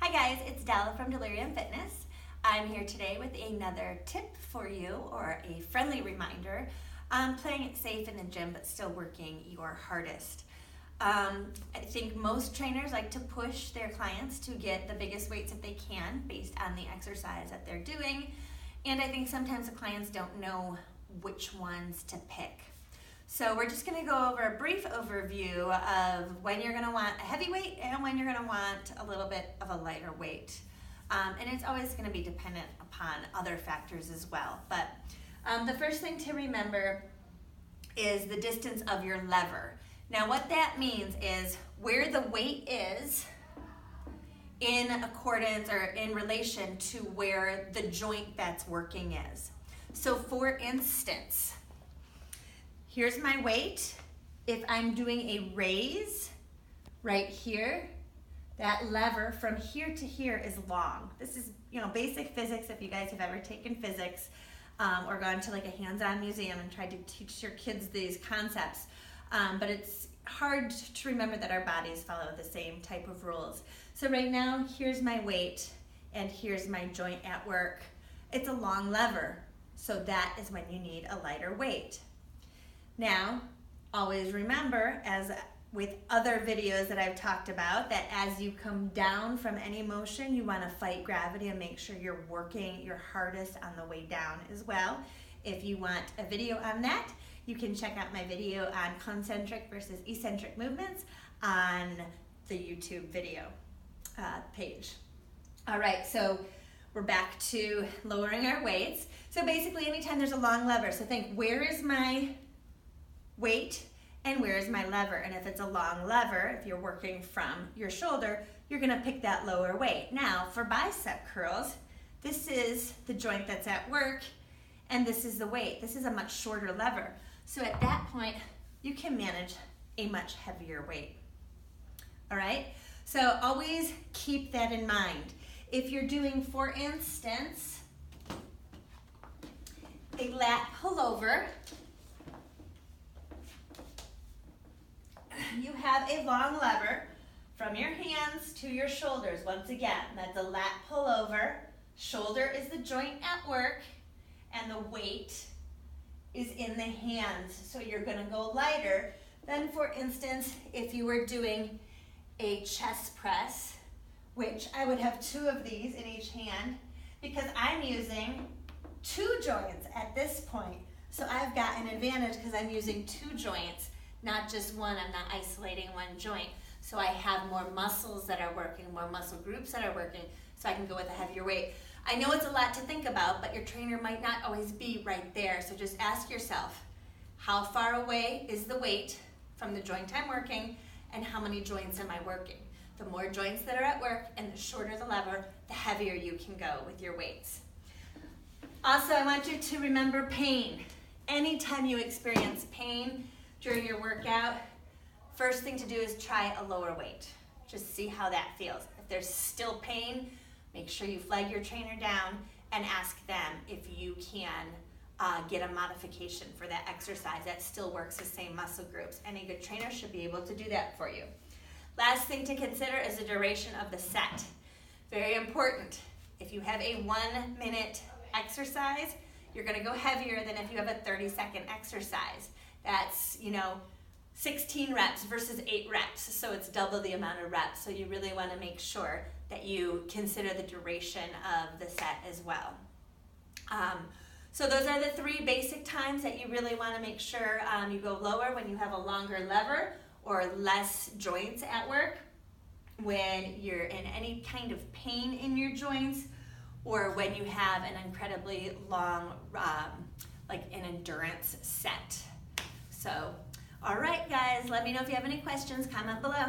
Hi guys, it's Della from Delirium Fitness. I'm here today with another tip for you, or a friendly reminder on playing it safe in the gym but still working your hardest. I think most trainers like to push their clients to get the biggest weights that they can based on the exercise that they're doing, and I think sometimes the clients don't know which ones to pick. So we're just going to go over a brief overview of when you're going to want a heavy weight and when you're going to want a little bit of a lighter weight. And it's always going to be dependent upon other factors as well. But the first thing to remember is the distance of your lever. Now what that means is where the weight is in accordance or in relation to where the joint that's working is. So for instance, here's my weight. If I'm doing a raise right here, that lever from here to here is long. This is, basic physics if you guys have ever taken physics or gone to like a hands-on museum and tried to teach your kids these concepts. But it's hard to remember that our bodies follow the same type of rules. So right now, here's my weight and here's my joint at work. It's a long lever, so that is when you need a lighter weight. Now, always remember, as with other videos that I've talked about, that as you come down from any motion, you want to fight gravity and make sure you're working your hardest on the way down as well. If you want a video on that, you can check out my video on concentric versus eccentric movements on the YouTube video page. All right, so we're back to lowering our weights. So basically, anytime there's a long lever, so think, where is my weight and where is my lever? And if it's a long lever, if you're working from your shoulder, you're gonna pick that lower weight. Now for bicep curls, this is the joint that's at work and this is the weight. This is a much shorter lever. So at that point, you can manage a much heavier weight. All right, so always keep that in mind. If you're doing, for instance, a lat pullover, you have a long lever from your hands to your shoulders. Once again, that's a lat pullover. Shoulder is the joint at work, and the weight is in the hands. So you're going to go lighter than, for instance, if you were doing a chest press, which I would have two of these in each hand because I'm using two joints at this point. So I've got an advantage because I'm using two joints, not just one. I'm not isolating one joint. So I have more muscles that are working, more muscle groups that are working, so I can go with a heavier weight. I know it's a lot to think about, but your trainer might not always be right there. So just ask yourself, how far away is the weight from the joint I'm working, and how many joints am I working? The more joints that are at work and the shorter the lever, the heavier you can go with your weights. Also, I want you to remember pain. Anytime you experience pain during your workout, first thing to do is try a lower weight. Just see how that feels. If there's still pain, make sure you flag your trainer down and ask them if you can get a modification for that exercise that still works the same muscle groups. Any good trainer should be able to do that for you. Last thing to consider is the duration of the set. Very important. If you have a 1 minute exercise, you're gonna go heavier than if you have a 30-second exercise. That's, 16 reps versus 8 reps, so it's double the amount of reps. So you really want to make sure that you consider the duration of the set as well. So those are the 3 basic times that you really want to make sure you go lower: when you have a longer lever or less joints at work, when you're in any kind of pain in your joints, or when you have an incredibly long, like an endurance set. So, all right, guys, let me know if you have any questions. Comment below.